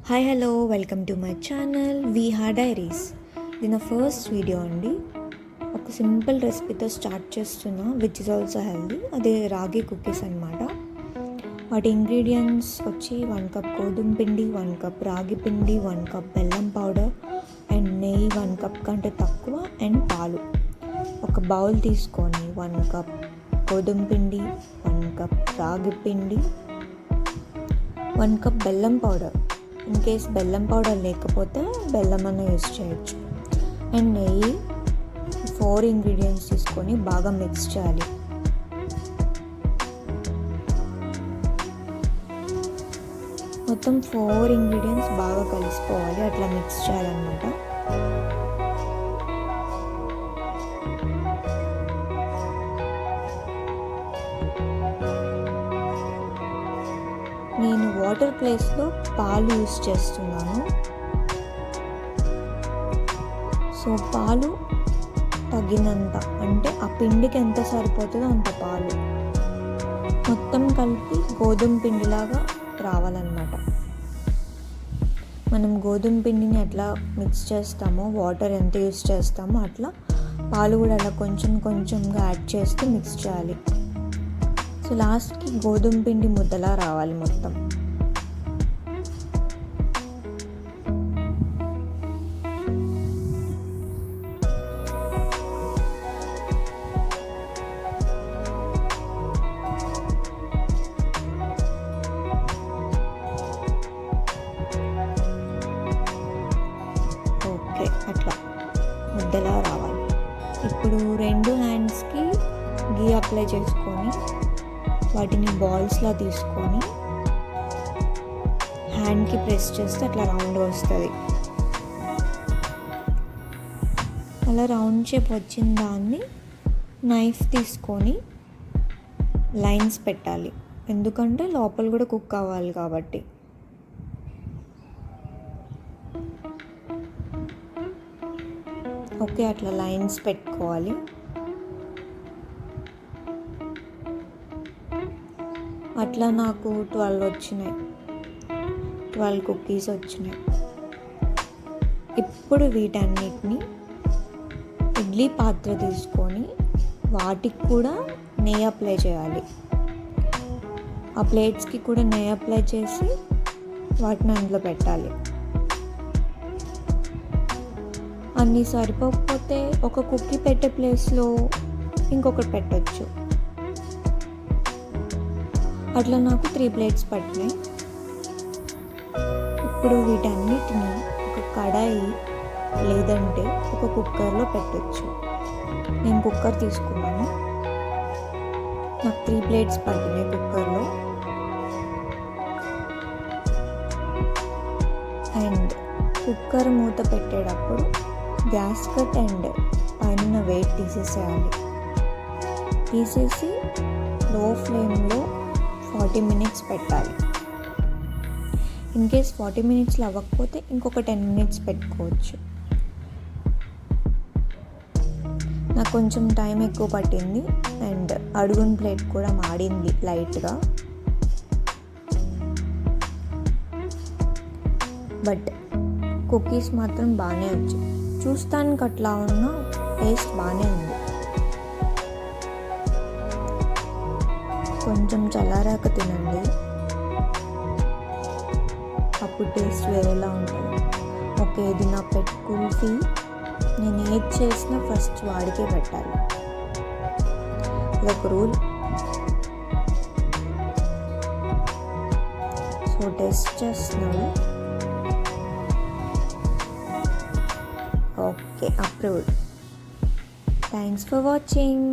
Hi hello welcome to my channel Viha diaries. ఇది నా first video అండి. ఒక సింపుల్ రెసిపీతో స్టార్ట్ చేస్తున్నా విచ్ ఇస్ ఆల్సో హెల్దీ. అదే రాగి కుకీస్ అనమాట. వాటి ఇంగ్రీడియంట్స్ వచ్చి 1 కప్ గోధుమ పిండి, 1 కప్ రాగి పిండి, 1 కప్ బెల్లం పౌడర్ అండ్ నెయ్యి 1 కప్ కంటే తక్కువ అండ్ పాలు. ఒక బౌల్ తీసుకొని 1 కప్ గోధుమ పిండి, 1 కప్ రాగి పిండి, 1 కప్ బెల్లం పౌడర్, ఇన్ కేస్ బెల్లం పౌడర్ లేకపోతే బెల్లం అన్న యూస్ చేయొచ్చు, అండ్ నెయ్యి 4 ఇంగ్రీడియంట్స్ తీసుకొని బాగా మిక్స్ చేయాలి. మొత్తం 4 ఇంగ్రీడియంట్స్ బాగా కలిసిపోవాలి, అట్లా మిక్స్ చేయాలన్నమాట. నేను వాటర్ ప్లేస్లో పాలు యూస్ చేస్తున్నాను. సో పాలు తగినంత, అంటే ఆ పిండికి ఎంత సరిపోతుందో అంత పాలు మొత్తం కలిపి గోధుమ పిండిలాగా రావాలన్నమాట. మనం గోధుమ పిండిని ఎట్లా మిక్స్ చేస్తామో, వాటర్ ఎంత యూస్ చేస్తామో అట్లా పాలు కూడా అలా కొంచెం కొంచెంగా యాడ్ చేస్తూ మిక్స్ చేయాలి. సో లాస్ట్కి గోధుమ పిండి ముద్దలా రావాలి మొత్తం. ఓకే, అట్లా ముద్దలా రావాలి. ఇప్పుడు 2 హ్యాండ్స్కి గీ అప్లై చేసుకొని వాటిని బాల్స్లా తీసుకొని హ్యాండ్కి ప్రెస్ చేస్తే అట్లా రౌండ్ వస్తుంది. అలా రౌండ్ షేప్ వచ్చిన దాన్ని నైఫ్ తీసుకొని లైన్స్ పెట్టాలి, ఎందుకంటే లోపల కూడా కుక్ అవ్వాలి కాబట్టి. ఓకే, అట్లా లైన్స్ పెట్టుకోవాలి. అట్లా నాకు 12 వచ్చినాయి, 12 కుకీస్ వచ్చినాయి. ఇప్పుడు వీటన్నిటిని ఇడ్లీ పాత్ర తీసుకొని వాటికి కూడా నెయ్యి అప్లై చేయాలి. ఆ ప్లేట్స్కి కూడా నెయ్యి అప్లై చేసి వాటిని అందులో పెట్టాలి. అన్నీ సరిపోకపోతే ఒక కుక్కీ పెట్టే ప్లేస్లో ఇంకొకటి పెట్టచ్చు. అట్లా నాకు 3 ప్లేట్స్ పట్టినాయి. ఇప్పుడు వీటన్నిటిని ఒక కడాయి లేదంటే ఒక కుక్కర్లో పెట్టచ్చు. నేను కుక్కర్ తీసుకున్నాను, నాకు 3 ప్లేట్స్ పట్టినాయి కుక్కర్లో. అండ్ కుక్కర్ మూత పెట్టేటప్పుడు గ్యాస్ కట్ అండ్ పైన వెయిట్ తీసేసేయాలి. తీసేసి లో ఫ్లేమ్లో 40 మినిట్స్ పెట్టాలి. ఇన్ కేస్ 40 మినిట్స్లో అవ్వకపోతే ఇంకొక 10 మినిట్స్ పెట్టుకోవచ్చు. నాకు కొంచెం టైం ఎక్కువ పట్టింది అండ్ అడుగున ప్లేట్ కూడా మాడింది లైట్గా. బట్ కుకీస్ మాత్రం బాగానే వచ్చాయి. చూస్తానికి అట్లా ఉన్న టేస్ట్ బాగానే ఉంది. కొంచెం చల్లారాక తినండి, అప్పుడు టేస్ట్ వేరేలా ఉంటుంది. ఓకే, ఇది నా పెట్ కుల్ఫీ. నేను ఏది చేసినా ఫస్ట్ వాడికే పెట్టాలి, ఇదొక రూల్. సో టేస్ట్ చేస్తున్నాడు. Okay, approved. Thanks for watching.